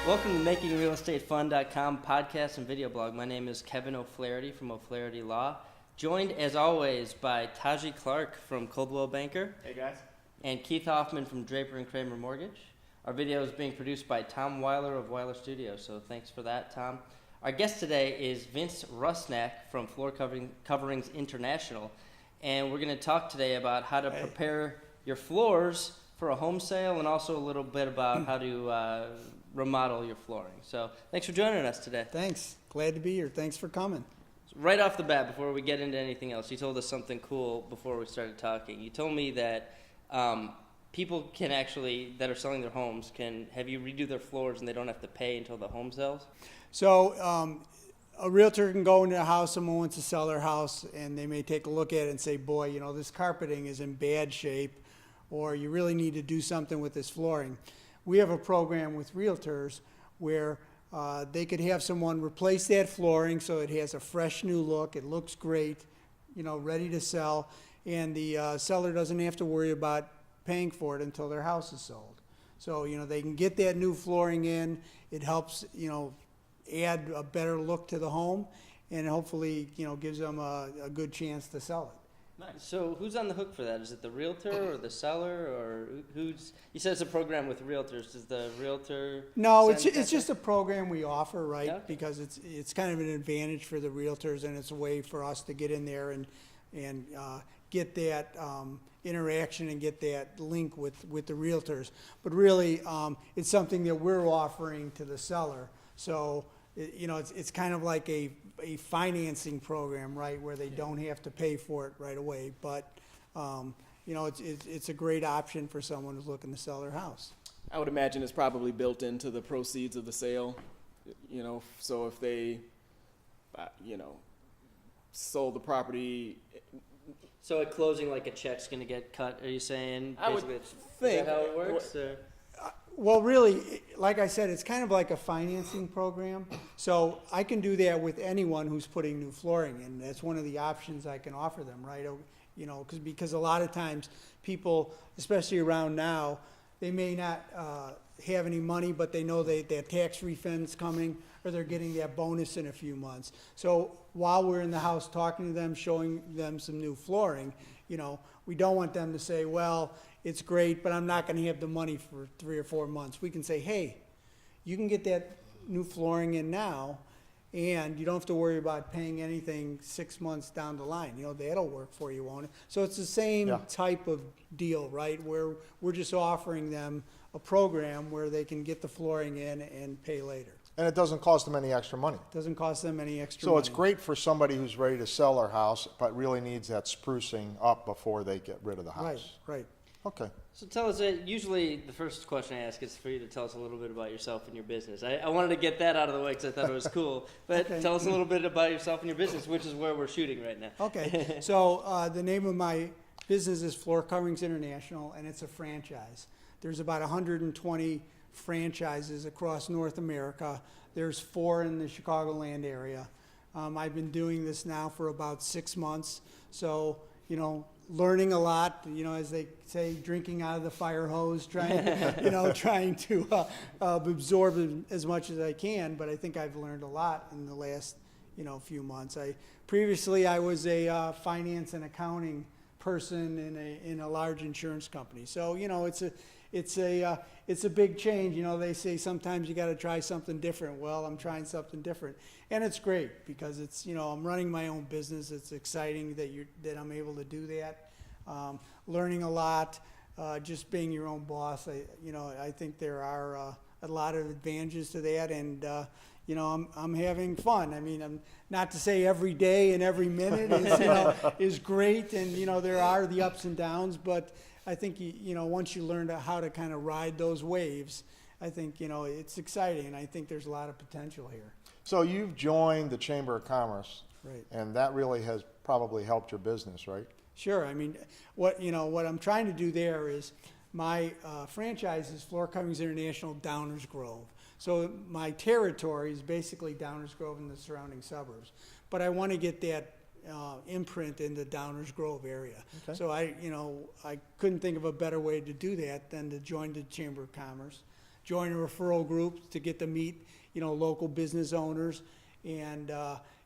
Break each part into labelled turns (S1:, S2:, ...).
S1: Welcome to MakingRealEstateFun.com podcast and video blog. My name is Kevin O'Flaherty from O'Flaherty Law, joined as always by Taji Clark from Coldwell Banker.
S2: Hey guys.
S1: And Keith Hoffman from Draper and Kramer Mortgage. Our video is being produced by Tom Weiler of Weiler Studios, so thanks for that, Tom. Our guest today is Vince Rusnak from Floor Coverings International, and we're going to talk today about how to prepare your floors for a home sale and also a little bit about how to remodel your flooring. So thanks for joining us today.
S3: Thanks. Glad to be here. Thanks for coming.
S1: Right off the bat, before we get into anything else, you told us something cool before we started talking. You told me that people can actually, that are selling their homes, can have you redo their floors and they don't have to pay until the home sells?
S3: So a realtor can go into a house, someone wants to sell their house, and they may take a look at it and say, boy, you know, this carpeting is in bad shape, or you really need to do something with this flooring. We have a program with realtors where they could have someone replace that flooring so it has a fresh new look, it looks great, you know, ready to sell, and the seller doesn't have to worry about paying for it until their house is sold. So, you know, they can get that new flooring in, it helps, you know, add a better look to the home, and hopefully, you know, gives them a good chance to sell it.
S1: Nice. So who's on the hook for that? Is it the realtor or the seller, or who's? You said it's a program with realtors. Does the realtor?
S3: No, it's just a program we offer, right?
S1: Okay.
S3: Because it's kind of an advantage for the realtors, and it's a way for us to get in there and get that interaction and get that link with the realtors. But really, it's something that we're offering to the seller. So, you know, it's kind of like a financing program, right, where they don't have to pay for it right away. But, you know, it's a great option for someone who's looking to sell their house.
S2: I would imagine it's probably built into the proceeds of the sale, you know, so if they, you know, sold the property.
S1: So at closing, like a check's going to get cut, are you saying?
S2: I would
S1: Is
S2: think.
S1: that how it works? Or?
S3: Well, really, like I said, it's kind of like a financing program. So I can do that with anyone who's putting new flooring in. That's one of the options I can offer them, right? You know, because a lot of times people, especially around now, they may not have any money, but they know their tax refund's coming, or they're getting that bonus in a few months. So while we're in the house talking to them, showing them some new flooring, you know, we don't want them to say, well, it's great, but I'm not going to have the money for 3 or 4 months. We can say, hey, you can get that new flooring in now, and you don't have to worry about paying anything 6 months down the line. You know, that'll work for you, won't it? So it's the same type of deal, right, where we're just offering them a program where they can get the flooring in and pay later.
S4: And it doesn't cost them any extra money.
S3: It doesn't cost them any extra
S4: So
S3: money.
S4: it's great for somebody who's ready to sell their house, but really needs that sprucing up before they get rid of the house.
S3: Right.
S4: Okay.
S1: So tell us, usually the first question I ask is for you to tell us a little bit about yourself and your business. I wanted to get that out of the way because I thought it was cool. But
S3: Okay.
S1: Tell us a little bit about yourself and your business, which is where we're shooting right now.
S3: Okay, so the name of my business is Floor Coverings International, and it's a franchise. There's about 120 franchises across North America. There's 4 in the Chicagoland area. I've been doing this now for about 6 months, so, you know, learning a lot, you know, as they say, drinking out of the fire hose, trying to absorb as much as I can, but I think I've learned a lot in the last, you know, few months. Previously I was a finance and accounting person in a large insurance company. So, you know, it's a big change. You know, they say sometimes you got to try something different. Well, I'm trying something different, and it's great because it's, you know, I'm running my own business. It's exciting that I'm able to do that. Learning a lot, just being your own boss. I think there are a lot of advantages to that, and you know, I'm having fun. I mean, I'm not to say every day and every minute is, you know, is great, and, you know, there are the ups and downs, but I think, you know, once you learn how to kind of ride those waves, I think, you know, it's exciting, and I think there's a lot of potential here.
S4: So you've joined the Chamber of Commerce,
S3: Right.
S4: and that really has probably helped your business, right?
S3: Sure. I mean, what I'm trying to do there is my franchise is Floor Coverings International Downers Grove. So my territory is basically Downers Grove and the surrounding suburbs. But I want to get that imprint in the Downers Grove area.
S4: Okay.
S3: So I couldn't think of a better way to do that than to join the Chamber of Commerce. join a referral group to get to meet, local business owners. And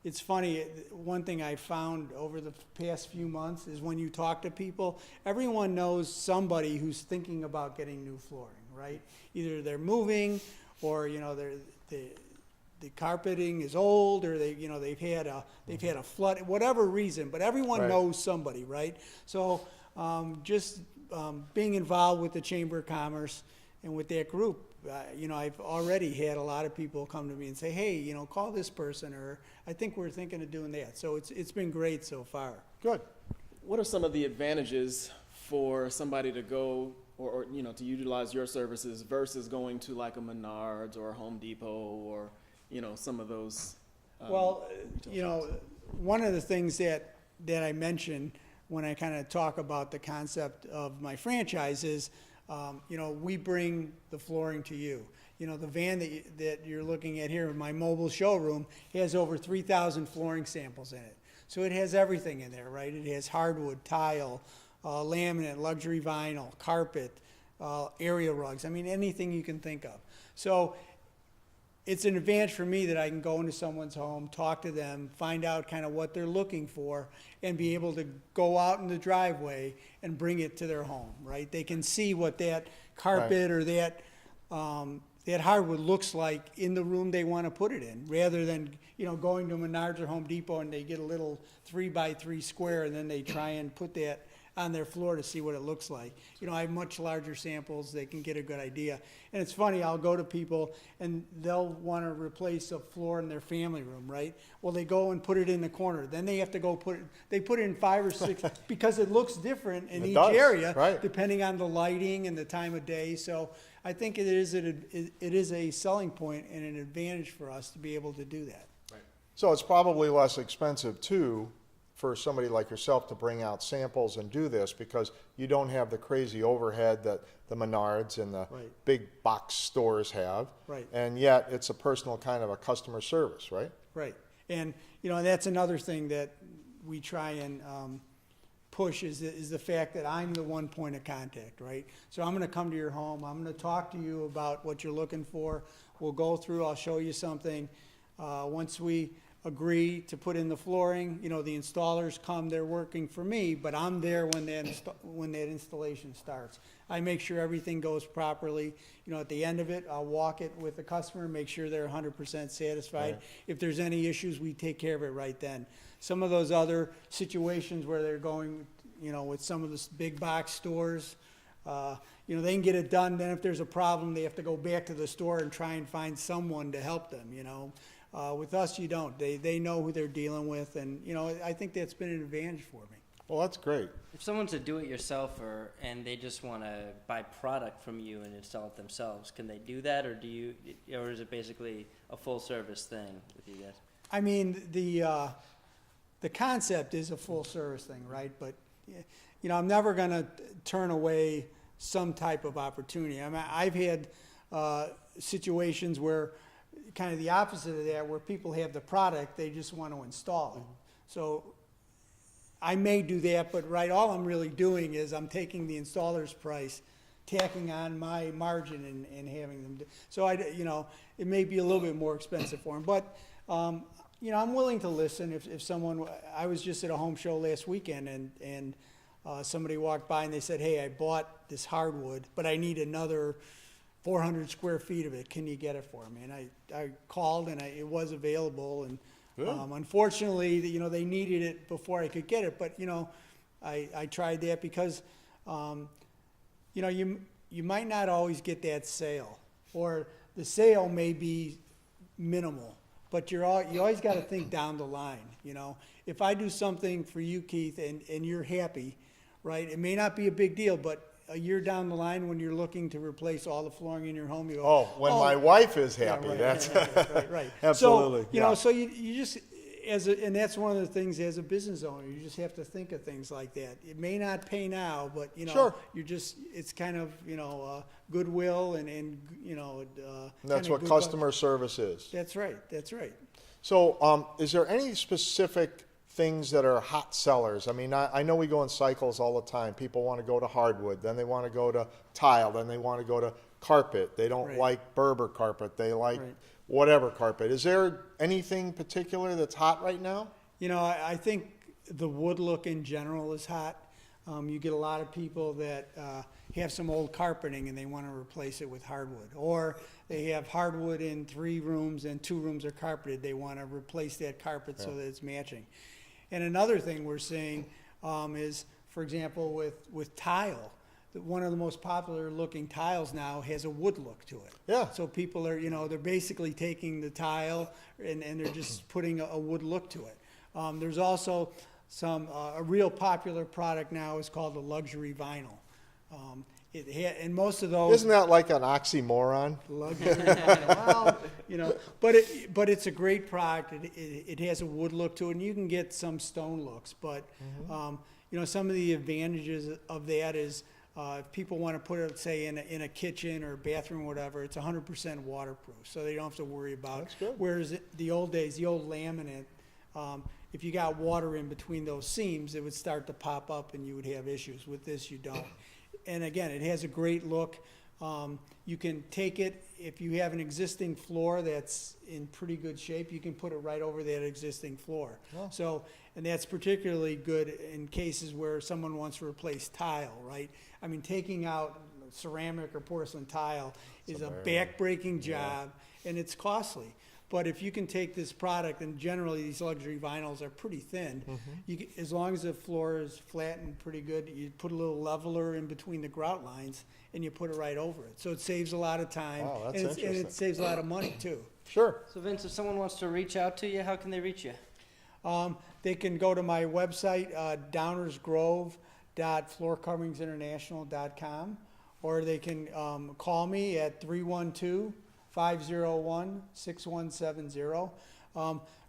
S3: it's funny, one thing I found over the past few months is when you talk to people, everyone knows somebody who's thinking about getting new flooring, right? Either they're moving, or the carpeting is old, or they've had a flood, whatever reason. But everyone
S4: Right.
S3: knows somebody, right? So just being involved with the Chamber of Commerce and with that group, I've already had a lot of people come to me and say, hey, call this person, or I think we're thinking of doing that. So it's been great so far.
S4: Good.
S2: What are some of the advantages for somebody to go or to utilize your services versus going to like a Menards or a Home Depot or, some of those?
S3: Well,
S2: retail shops?
S3: one of the things that I mentioned when I kind of talk about the concept of my franchise is, we bring the flooring to you. The van that you're looking at here, my mobile showroom, has over 3,000 flooring samples in it. So it has everything in there, right? It has hardwood, tile, laminate, luxury vinyl, carpet, area rugs. I mean, anything you can think of. So it's an advantage for me that I can go into someone's home, talk to them, find out kind of what they're looking for, and be able to go out in the driveway and bring it to their home, right? They can see what that carpet or that hardwood looks like in the room they want to put it in, rather than, going to Menards or Home Depot and they get a little 3x3 square and then they try and put that on their floor to see what it looks like. I have much larger samples. They can get a good idea. And it's funny, I'll go to people and they'll want to replace a floor in their family room, right? Well, they go and put it in the corner. Then they have to go they put it in 5 or 6 because it looks different in each area,
S4: right,
S3: depending on the lighting and the time of day. So I think it is a selling point and an advantage for us to be able to do that.
S4: So it's probably less expensive too for somebody like yourself to bring out samples and do this, because you don't have the crazy overhead that the Menards and the
S3: Right.
S4: big box stores have.
S3: Right.
S4: And yet it's a personal kind of a customer service, right?
S3: Right. And, that's another thing that we try and push is the fact that I'm the one point of contact, right? So I'm going to come to your home. I'm going to talk to you about what you're looking for. We'll go through. I'll show you something. Once we agree to put in the flooring, the installers come, they're working for me, but I'm there when that installation starts. I make sure everything goes properly. At the end of it, I'll walk it with the customer, make sure they're 100% satisfied.
S4: Right.
S3: If there's any issues, we take care of it right then. Some of those other situations where they're going, with some of the big box stores, they can get it done. Then if there's a problem, they have to go back to the store and try and find someone to help them, With us, you don't. They know who they're dealing with, and, I think that's been an advantage for me.
S4: Well, that's great.
S1: If someone's a do-it-yourselfer and they just want to buy product from you and install it themselves, can they do that, or or is it basically a full-service thing with you guys?
S3: I mean, the concept is a full service thing, right? But, I'm never going to turn away some type of opportunity. I mean, I've had situations where kind of the opposite of that, where people have the product, they just want to install it. So I may do that, but all I'm really doing is I'm taking the installer's price, tacking on my margin and having them do. So it may be a little bit more expensive for them, but I'm willing to listen if someone. I was just at a home show last weekend and somebody walked by and they said, "Hey, I bought this hardwood, but I need another 400 square feet of it. Can you get it for me?" And I called and it was available. And unfortunately, they needed it before I could get it. But I tried that because you might not always get that sale, or the sale may be minimal. But you always got to think down the line. If I do something for you, Keith, and you're happy, right? It may not be a big deal, but a year down the line, when you're looking to replace all the flooring in your home, you go,
S4: when my wife is
S3: yeah,
S4: happy,
S3: right,
S4: that's
S3: right.
S4: absolutely.
S3: So so you just and that's one of the things as a business owner, you just have to think of things like that. It may not pay now, but
S4: Sure.
S3: it's kind of goodwill and
S4: That's
S3: kind of
S4: what
S3: good
S4: customer service is.
S3: That's right.
S4: So, is there any specific things that are hot sellers? I mean, I know we go in cycles all the time. People want to go to hardwood, then they want to go to tile, then they want to go to carpet. They don't
S3: Right.
S4: like Berber carpet. They like
S3: Right.
S4: whatever carpet. Is there anything particular that's hot right now?
S3: You know, I think the wood look in general is hot. You get a lot of people that have some old carpeting and they want to replace it with hardwood. Or they have hardwood in 3 rooms and 2 rooms are carpeted. They want to replace that carpet so that it's matching. And another thing we're seeing is, for example, with tile. One of the most popular looking tiles now has a wood look to it.
S4: Yeah.
S3: So people are, they're basically taking the tile and they're just putting a wood look to it. There's also a real popular product now is called the luxury vinyl. And most of those
S4: Isn't that like an oxymoron?
S3: luxury vinyl, well, but it's a great product. It has a wood look to it, and you can get some stone looks. But some of the advantages of that is if people want to put it, say, in a kitchen or bathroom or whatever, it's 100% waterproof, so they don't have to worry about.
S4: That's good.
S3: Whereas the old days, the old laminate, if you got water in between those seams, it would start to pop up and you would have issues. With this, you don't. And again, it has a great look. You can take it, if you have an existing floor that's in pretty good shape, you can put it right over that existing floor.
S4: Oh.
S3: So, and that's particularly good in cases where someone wants to replace tile, right? I mean, taking out ceramic or porcelain tile is a back-breaking job, and it's costly. But if you can take this product, and generally these luxury vinyls are pretty thin, as long as the floor is flat and pretty good, you put a little leveler in between the grout lines, and you put it right over it. So it saves a lot of time,
S4: Wow, that's
S3: and
S4: interesting.
S3: it saves a lot of money too.
S4: Sure.
S1: So Vince, if someone wants to reach out to you, how can they reach you?
S3: They can go to my website, downersgrove.floorcoveringsinternational.com, or they can call me at 312-501-6170.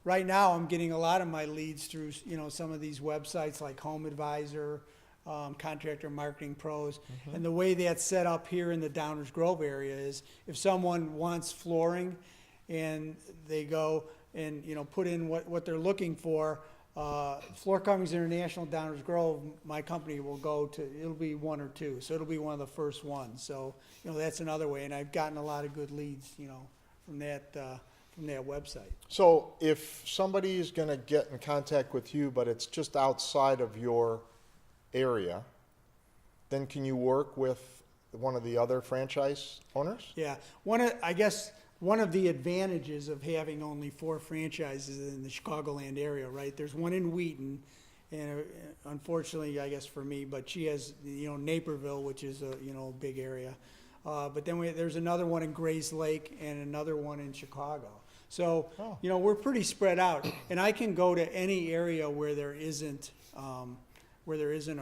S3: Right now, I'm getting a lot of my leads through, some of these websites like Home Advisor, Contractor Marketing Pros. And the way that's set up here in the Downers Grove area is if someone wants flooring and they go and, put in what they're looking for, Floor Coverings International, Downers Grove, my company will go to, it'll be 1 or 2. So it'll be one of the first ones. So, that's another way. And I've gotten a lot of good leads, from that website.
S4: So if somebody is going to get in contact with you, but it's just outside of your area, then can you work with one of the other franchise owners?
S3: Yeah, one of the advantages of having only 4 franchises in the Chicagoland area, right? There's one in Wheaton, and unfortunately, I guess for me, but she has, Naperville, which is a, big area. But then there's another one in Grays Lake and another one in Chicago. So, we're pretty spread out, and I can go to any area where there isn't a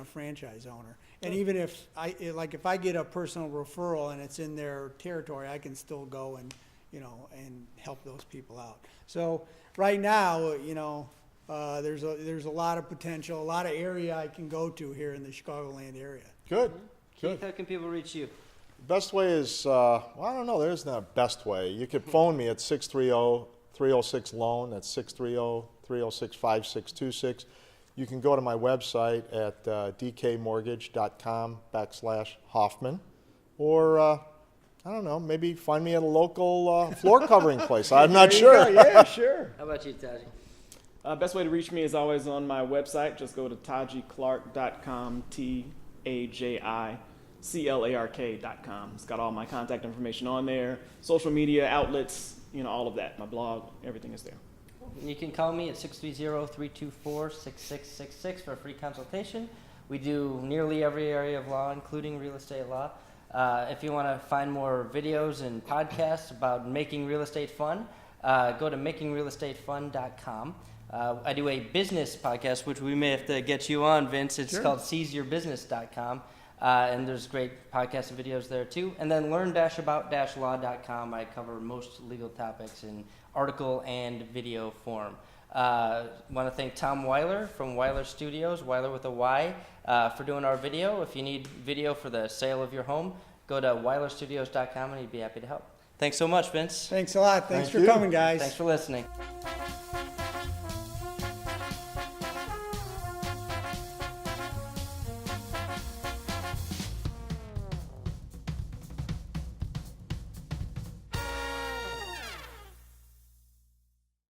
S3: franchise owner. And even if if I get a personal referral and it's in their territory, I can still go and help those people out. So right now, there's a lot of potential, a lot of area I can go to here in the Chicagoland area.
S4: Good.
S1: Keith, how can people reach you?
S4: Best way is, I don't know, there isn't a best way. You could phone me at 630-306-LOAN. That's 630-306-5626. You can go to my website at dkmortgage.com/Hoffman. Or, I don't know, maybe find me at a local floor covering place. I'm not sure.
S2: Yeah, sure.
S1: How about you, Taji?
S2: Best way to reach me is always on my website. Just go to tajiclark.com, TAJICLARK.com. It's got all my contact information on there, social media outlets, all of that. My blog, everything is there.
S1: You can call me at 630-324-6666 for a free consultation. We do nearly every area of law, including real estate law. If you want to find more videos and podcasts about making real estate fun, go to makingrealestatefun.com. I do a business podcast, which we may have to get you on, Vince. It's called seizeyourbusiness.com. And there's great podcasts and videos there too. And then learn-about-law.com. I cover most legal topics in article and video form. Want to thank Tom Weiler from Weiler Studios, Weiler with a Y, for doing our video. If you need video for the sale of your home, go to weilerstudios.com and he'd be happy to help. Thanks so much, Vince.
S3: Thanks a lot. Thanks
S4: Thank
S3: for
S4: you.
S3: coming, guys.
S1: Thanks for listening.